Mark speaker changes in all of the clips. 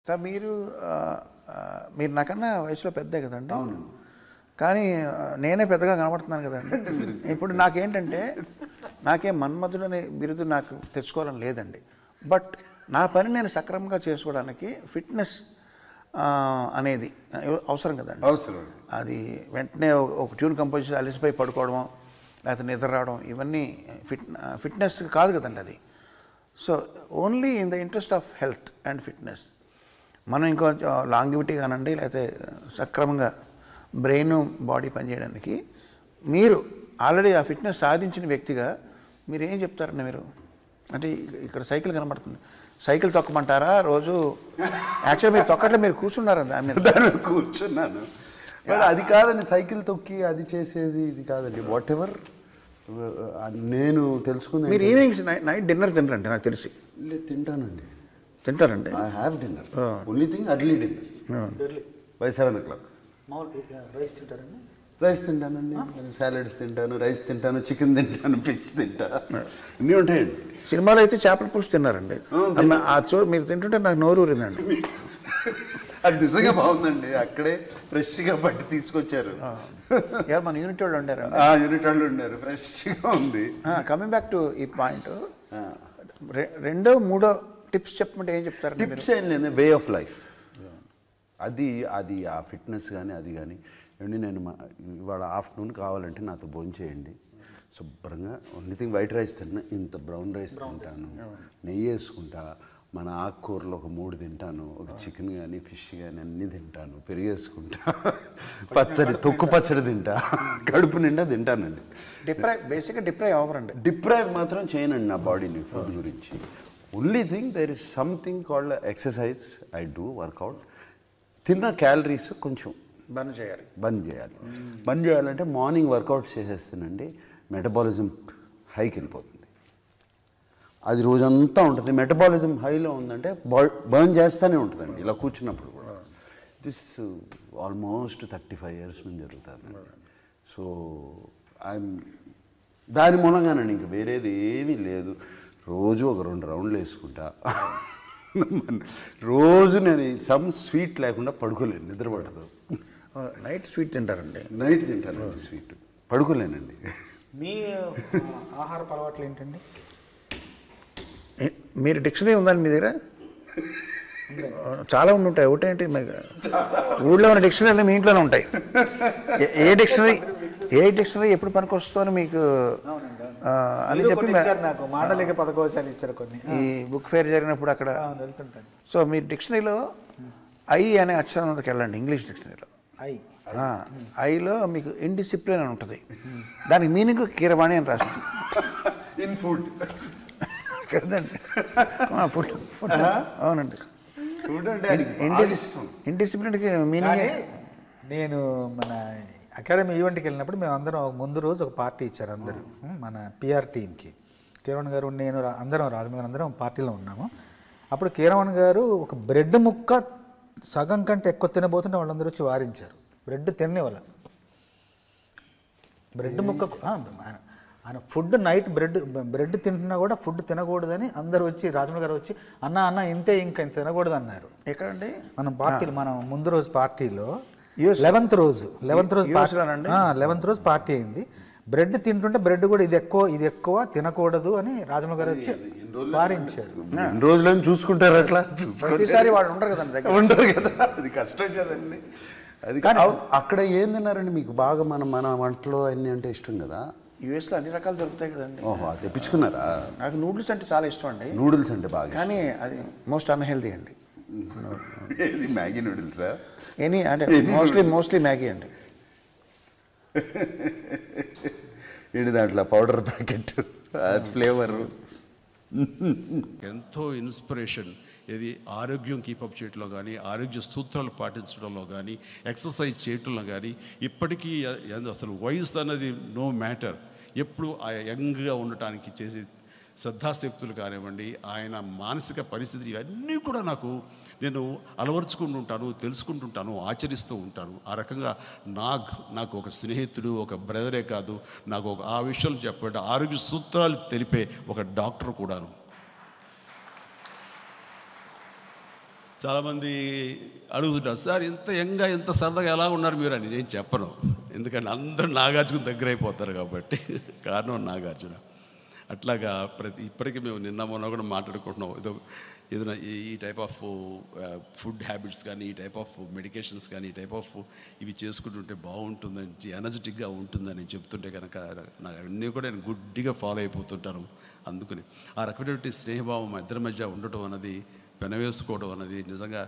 Speaker 1: Sir మీరు నాకన్నా వయసులో పెద్దే కదండి. కానీ నేనే పెద్దగా కనబడుతున్నాను కదండి. ఇప్పుడు నాకేంటంటే నాకేం మన్మధుడనే బిరుదు నాకు తెచ్చుకోవాలని లేదండి. బట్ నా పని నేను సక్రమంగా చేసుకోవడానికి ఫిట్నెస్ అనేది అవసరం కదండి.
Speaker 2: అవసరం.
Speaker 1: అది వెంటనే ఒక ట్యూన్ కంపోజ్ చేసి అలసిపోయి పడుకోవడం లేకపోతే నిద్ర రావడం ఇవన్నీ ఫిట్నెస్ కాదు కదండి అది. So only in the interest of health and fitness మనం ఇంకొంచెం లాంగివిటీ కానండి లేకపోతే సక్రమంగా బ్రెయిన్ బాడీ పనిచేయడానికి మీరు ఆల్రెడీ ఆ ఫిట్నెస్ సాధించిన వ్యక్తిగా మీరు ఏం చెప్తారండి? మీరు అంటే ఇక్కడ సైకిల్ కనబడుతుంది, సైకిల్ తొక్కమంటారా రోజు? యాక్చువల్గా మీరు తొక్కట్లో మీరు కూర్చున్నారండి.
Speaker 2: కూర్చున్నాను, బట్ అది కాదండి. సైకిల్ తొక్కి అది చేసేది ఇది కాదండి. వాట్ ఎవర్ నేను తెలుసుకుంది.
Speaker 1: మీరు ఈవినింగ్స్ నైట్ డిన్నర్ తినరండి నాకు తెలిసి?
Speaker 2: లేదు, తింటానండి.
Speaker 1: తింటారండి?
Speaker 2: I have dinner. Only thing early dinner by 7 o'clock.
Speaker 3: Rice తింటారండి?
Speaker 2: రైస్ తింటానండి, సాలడ్స్ తింటాను, రైస్ తింటాను, చికెన్ తింటాను, ఫిష్ తింటా, అన్నీ ఉంటాయండి.
Speaker 1: సినిమాలో అయితే చేపల పులుసు తిన్నారండి. మీరు తింటుంటే నాకు నోరు ఊరిందండి.
Speaker 2: అది నిజంగా బాగుందండి. అక్కడే ఫ్రెష్గా పట్టి తీసుకొచ్చారు.
Speaker 1: మన యూనిట్ వాళ్ళు ఉండారు.
Speaker 2: యూనిట్ వాళ్ళు ఉండారు, ఫ్రెష్గా ఉంది.
Speaker 1: కమింగ్ బ్యాక్ టు ఈ పాయింట్, రెండో మూడో టిప్స్ చెప్పమంటే ఏం చెప్తారు?
Speaker 2: టిప్స్ ఏం లేదు, వే ఆఫ్ లైఫ్. అది ఆ ఫిట్నెస్ కానీ అది కానీ ఏమండి. నేను ఇవాళ ఆఫ్టర్నూన్ కావాలంటే నాతో భోజనం చేయండి, శుభ్రంగా ఓన్లీ థింగ్ వైట్ రైస్ తిన్నా, ఇంత బ్రౌన్ రైస్ తింటాను, నెయ్యి వేసుకుంటా, మన ఆకుకూరలు ఒక 3 తింటాను, ఒక చికెన్ కానీ ఫిష్ కానీ అన్నీ తింటాను, పెరిగేసుకుంటా, పచ్చడి తొక్కు పచ్చడి తింటా, కడుపు నిండా తింటానండి.
Speaker 1: బేసిక్గా డిప్రైవ్ అవ్వరండి.
Speaker 2: డిప్రైవ్ మాత్రం చేయనండి నా బాడీని ఫుడ్ గురించి. Only thing there is something called exercise. I do workout. తిన్న క్యాలరీస్ కొంచెం బంద్ చేయాలి. బంద్ చేయాలంటే మార్నింగ్ వర్కౌట్ చేసేస్తానండి, మెటబాలిజం హైకి వెళ్ళిపోతుంది. అది రోజంతా ఉంటుంది. మెటబాలిజం హైలో ఉందంటే బర్న్ చేస్తూనే ఉంటుందండి ఇలా కూర్చున్నప్పుడు కూడా. దిస్ ఆల్మోస్ట్ 35 years నుంచి జరుగుతుందండి. సో దాని మూలంగానండి, ఇంక వేరేది ఏమీ లేదు. రోజు ఒక 2 రౌండ్లు వేసుకుంటా. రోజు నేను సమ్ స్వీట్ లేకుండా పడుకోలేను, నిద్ర పడదు.
Speaker 1: నైట్ స్వీట్ తింటారండి?
Speaker 2: నైట్ తింటానండి స్వీట్, పడుకోలేనండి.
Speaker 3: మీ ఆహార అలవాట్లు ఏంటండి?
Speaker 1: మీరు డిక్షనరీ ఉందండి మీ దగ్గర? చాలా ఉంటాయి. ఒకటేంటి ఊళ్ళో ఉన్న డిక్షనరీలు మీ ఇంట్లోనే ఉంటాయి. ఏ డిక్షనరీ ఎప్పుడు పనికి వస్తుందో మీకు అని చెప్పి
Speaker 3: నాకు మాండలిక పదకోశాలు ఇచ్చారు కొన్ని.
Speaker 1: ఈ బుక్ ఫేర్ జరిగినప్పుడు అక్కడ
Speaker 3: వెళ్తుంటాను.
Speaker 1: సో మీరు డిక్షనరీలో ఐ అనే అక్షరంకి వెళ్ళండి. ఇంగ్లీష్ డిక్షనరీలో ఐలో మీకు ఇండిసిప్లిన్ అని ఉంటుంది. దానికి మీనింగ్ కీరవాణి అని రాస్తుంది.
Speaker 2: ఇన్ ఫుడ్
Speaker 1: కదండి? ఫుడ్. అవునండి. ఇండిసిప్లిన్కి మీనింగ్.
Speaker 3: నేను మన అకాడమీ ఈవెంట్కి వెళ్ళినప్పుడు మేము అందరం ముందు రోజు ఒక పార్టీ ఇచ్చారు అందరూ, మన పిఆర్ టీమ్కి. కీరవణ్ గారు, నేను అందరం రాజమౌళి అందరం పార్టీలో ఉన్నాము. అప్పుడు కీరవణ్ గారు ఒక బ్రెడ్ ముక్క సగం కంటే ఎక్కువ తినబోతుంటే వాళ్ళందరూ వచ్చి వారించారు. బ్రెడ్ తినేవాళ్ళ బ్రెడ్ ముక్క ఆయన ఫుడ్ నైట్ బ్రెడ్ తింటున్నా కూడా ఫుడ్ తినకూడదని అందరూ వచ్చి, రాజమౌళి గారు వచ్చి అన్న ఇంతే, ఇంకా ఇంత తినకూడదు అన్నారు.
Speaker 1: ఎక్కడండి?
Speaker 3: మనం ముందు రోజు పార్టీలో 11th రోజు పార్టీ అయింది. బ్రెడ్ తింటుంటే బ్రెడ్ కూడా ఇది ఎక్కువ తినకూడదు అని రాజమౌళి గారు వచ్చి వారించారు.
Speaker 2: రోజులను చూసుకుంటారు అట్లా.
Speaker 1: ప్రతిసారి వాళ్ళు ఉండరు కదండి,
Speaker 2: ఉండరు కదా, అది కష్టం కదండి. అది కానీ అక్కడ ఏం తిన్నారండి మీకు బాగా? మన వంటలో అన్నీ అంటే ఇష్టం కదా.
Speaker 1: యూఎస్లో అన్ని రకాలు దొరుకుతాయి కదండి.
Speaker 2: ఓహో, అది తెప్పించుకున్నారా?
Speaker 1: నాకు నూడిల్స్ అంటే చాలా ఇష్టం అండి.
Speaker 2: నూడిల్స్ అంటే బాగా,
Speaker 1: కానీ అది మోస్ట్ అన్హెల్దీ అండి.
Speaker 2: ఏది మ్యాగీ నూడిల్సా?
Speaker 1: ఎనీ అంటే మోస్ట్లీ మ్యాగీ అండి.
Speaker 2: ఏంటి దాంట్లో పౌడర్ ప్యాకెట్, ఫ్లేవర్.
Speaker 4: ఎంతో ఇన్స్పిరేషన్. ఇది ఆరోగ్యం కీపప్ చేయడంలో కానీ, ఆరోగ్య సూత్రాలు పాటించడంలో కానీ, ఎక్సర్సైజ్ చేయటంలో కానీ, ఇప్పటికీ అసలు వయసు అన్నది నో మ్యాటర్. ఎప్పుడు ఆ యంగ్గా ఉండటానికి చేసే శ్రద్ధాశక్తులు కానివ్వండి, ఆయన మానసిక పరిస్థితి, ఇవన్నీ కూడా నేను అలవర్చుకుంటుంటాను, తెలుసుకుంటుంటాను, ఆచరిస్తూ ఉంటాను. ఆ రకంగా నాకు ఒక స్నేహితుడు, ఒక బ్రదరే కాదు, నాకు ఆ విషయాలు చెప్పే ఆరోగ్య సూత్రాలు తెలిపే ఒక డాక్టర్ కూడాను. చాలామంది అడుగుతుంటారు, సార్ ఇంత యంగా ఇంత సరదాగా ఎలా ఉన్నారు మీరు అని. నేను చెప్పను, ఎందుకంటే అందరూ నాగార్జున దగ్గర అయిపోతారు కాబట్టి. కారణం నాగార్జున. అట్లాగా ఇప్పటికీ మేము నిన్న మొన్న కూడా మాట్లాడుకుంటున్నాం, ఏదైనా ఈ టైప్ ఆఫ్ ఫుడ్ హ్యాబిట్స్ కానీ, ఈ టైప్ ఆఫ్ మెడికేషన్స్ కానీ, ఈ టైప్ ఆఫ్ ఇవి చేసుకుంటుంటే బాగుంటుందని, ఎనర్జెటిక్గా ఉంటుందని చెప్తుంటే కనుక నాకు అన్నీ కూడా నేను గుడ్డిగా ఫాలో అయిపోతుంటాను. అందుకని ఆ రకమైనటువంటి స్నేహభావం మా ఇద్దరి మధ్య ఉండటం అన్నది, పెనవేసుకోవడం అన్నది నిజంగా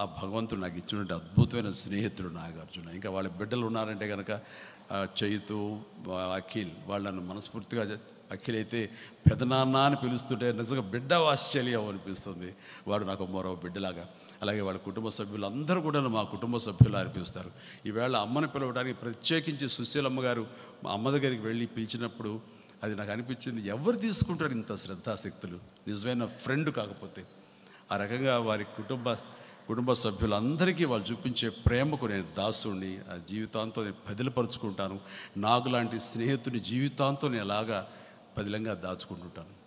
Speaker 4: ఆ భగవంతుడు నాకు ఇచ్చినటువంటి అద్భుతమైన స్నేహితుడు నాగార్జున. ఇంకా వాళ్ళ బిడ్డలు ఉన్నారంటే కనుక చైతు, అఖిల్, వాళ్ళను మనస్ఫూర్తిగా, అఖిల్ అయితే పెదనాన్న అని పిలుస్తుంటే నిజంగా బిడ్డ ఆశ్చర్యం అనిపిస్తుంది. వాడు నాకు మరో బిడ్డలాగా. అలాగే వాళ్ళ కుటుంబ సభ్యులు అందరూ కూడా మా కుటుంబ సభ్యులు అనిపిస్తారు. ఈవేళ అమ్మని పిలవడానికి ప్రత్యేకించి సుశీలమ్మ గారు మా అమ్మ దగ్గరికి వెళ్ళి పిలిచినప్పుడు అది నాకు అనిపించింది, ఎవరు తీసుకుంటారు ఇంత శ్రద్ధాశక్తులు, నిజమైన ఫ్రెండ్ కాకపోతే. ఆ రకంగా వారి కుటుంబ సభ్యులందరికీ వాళ్ళు చూపించే ప్రేమకు నేను దాసుని ఆ జీవితాంతం నేను పదిలపరుచుకుంటాను. నాకు లాంటి స్నేహితుని జీవితాంతం నేను అలాగా పదిలంగా దాచుకుంటుంటాను.